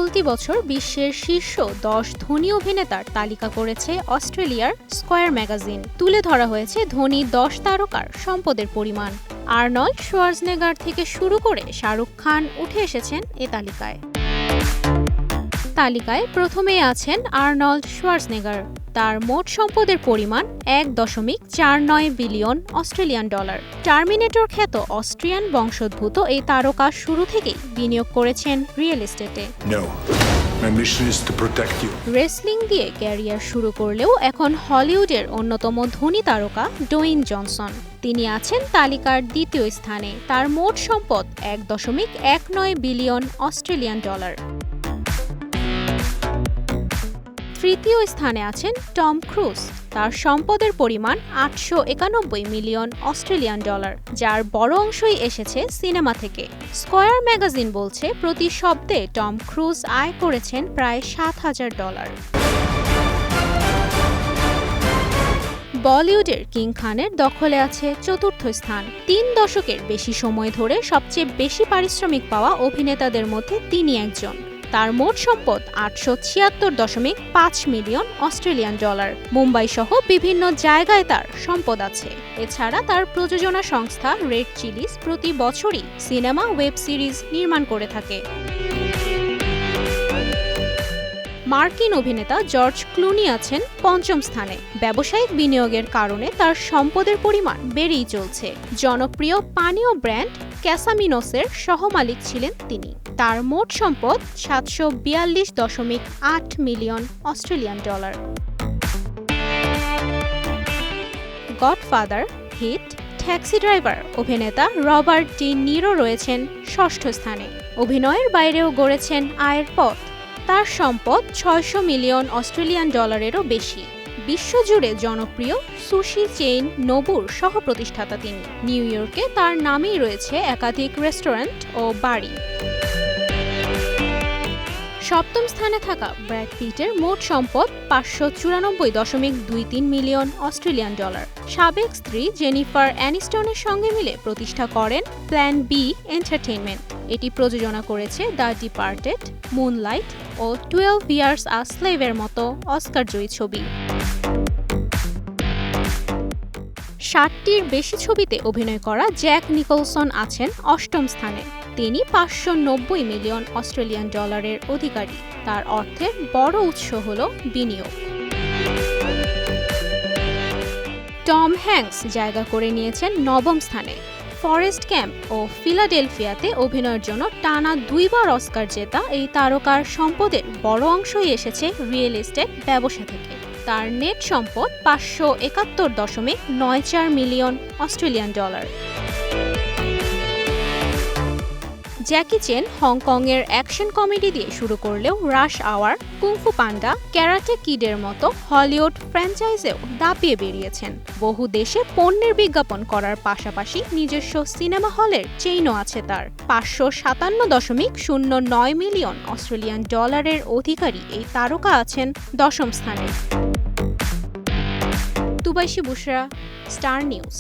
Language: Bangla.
চলতি বছর বিশ্বের শীর্ষ 10 ধনী অভিনেতার তালিকা করেছে অস্ট্রেলিয়ার স্কয়ার ম্যাগাজিন। তুলে ধরা হয়েছে ধনী 10 তারকার সম্পদের পরিমাণ। আর্নল্ড শোয়ার্জনেগার থেকে শুরু করে শাহরুখ খান উঠে এসেছেন এ তালিকায় প্রথমে আছেন আর্নল্ড শোয়ার্জনেগার। তার মোট সম্পদের পরিমাণ 1.49 বিলিয়ন অস্ট্রেলিয়ান ডলার। টার্মিনেটর খ্যাত অস্ট্রিয়ান বংশোদ্ভূত এই তারকা শুরু থেকেই বিনিয়োগ করেছেন রিয়েল এস্টেটে। রেসলিং দিয়ে ক্যারিয়ার শুরু করলেও এখন হলিউডের অন্যতম ধনী তারকা ডোয়েন জনসন। তিনি আছেন তালিকার দ্বিতীয় স্থানে। তার মোট সম্পদ 1.19 বিলিয়ন অস্ট্রেলিয়ান ডলার। তৃতীয় স্থানে আছেন টম ক্রুজ। তার সম্পদের পরিমাণ 891 মিলিয়ন অস্ট্রেলিয়ান ডলার, যার বড় অংশই এসেছে সিনেমা থেকে। স্কয়ার ম্যাগাজিন বলছে প্রতি শব্দে টম ক্রুজ আয় করেছেন প্রায় $7,000। বলিউডের কিং খানের দখলে আছে চতুর্থ স্থান। 3 দশকের বেশি সময় ধরে সবচেয়ে বেশি পারিশ্রমিক পাওয়া অভিনেতাদের মধ্যে তিনি একজন। তার মোট সম্পদ 876.5 মিলিয়ন অস্ট্রেলিয়ান ডলার। মুম্বাই সহ বিভিন্ন জায়গায় তার সম্পদ আছে। এছাড়া তার প্রযোজনা সংস্থা রেড চিলিজ প্রতি বছরই সিনেমা ওয়েব সিরিজ নির্মাণ করে থাকে। মার্কিন অভিনেতা জর্জ ক্লুনি আছেন পঞ্চম স্থানে। ব্যবসায়িক বিনিয়োগের কারণে তার সম্পদের পরিমাণ বেড়েই চলছে। জনপ্রিয় পানীয় ব্র্যান্ড ক্যাসামিনোসের সহমালিক ছিলেন তিনি। তার মোট সম্পদ 742.8 million Australian dollar. Godfather, Heat, Taxi Driver অভিনেতা রবার্ট ডি নিরো রয়েছেন ষষ্ঠ স্থানে। অভিনয়ের বাইরেও গড়েছেন আয়ের পথ। তার সম্পদ 600 মিলিয়ন অস্ট্রেলিয়ান ডলারেরও বেশি। বিশ্বজুড়ে জনপ্রিয় সুশি চেইন নোবুর সহ-প্রতিষ্ঠাতা তিনি। নিউ ইয়র্কে তার নামেই রয়েছে একাধিক রেস্টুরেন্ট ও বাড়ি। সপ্তম স্থানে থাকা ব্র্যাড পিটের মোট সম্পদ 594.23 মিলিয়ন অস্ট্রেলিয়ান ডলার। সাবেক স্ত্রী জেনিফার অ্যানিস্টনের সঙ্গে মিলে প্রতিষ্ঠা করেন প্ল্যান বি এন্টারটেইনমেন্ট। এটি প্রযোজনা করেছে দ্য ডিপার্টেড, মুনলাইট ও 12 ইয়ার্স আ স্লেভের মতো অস্কারজয়ী ছবি। 60টির বেশি ছবিতে অভিনয় করা জ্যাক নিকলসন আছেন অষ্টম স্থানে। তিনি 590 মিলিয়ন অস্ট্রেলিয়ান ডলারের অধিকারী। তার অর্থের বড় উৎস হল বিনিয়োগ। টম হ্যাঙ্কস জায়গা করে নিয়েছেন নবম স্থানে। ফরেস্ট ক্যাম্প ও ফিলাডেলফিয়াতে অভিনয়ের জন্য টানা 2 বার অস্কার জেতা এই তারকার সম্পদের বড় অংশই এসেছে রিয়েল এস্টেট ব্যবসা থেকে। তার নেট সম্পদ 571.94 million Australian dollar. Jackie chain হংকংয়ের অ্যাকশন কমেডি দিয়ে শুরু করলেও রাশ আওয়ার, কুংফু পান্ডা, ক্যারাটে কিডের মতো হলিউড ফ্র্যাঞ্চাইজেও দাপিয়ে বেরিয়েছেন। বহু দেশে পণ্যের বিজ্ঞাপন করার পাশাপাশি নিজস্ব সিনেমা হলের চেইনও আছে তার। 557.09 মিলিয়ন অস্ট্রেলিয়ান ডলারের অধিকারী এই তারকা আছেন দশম স্থানে। তুবাইশি বুশরা, স্টার নিউজ।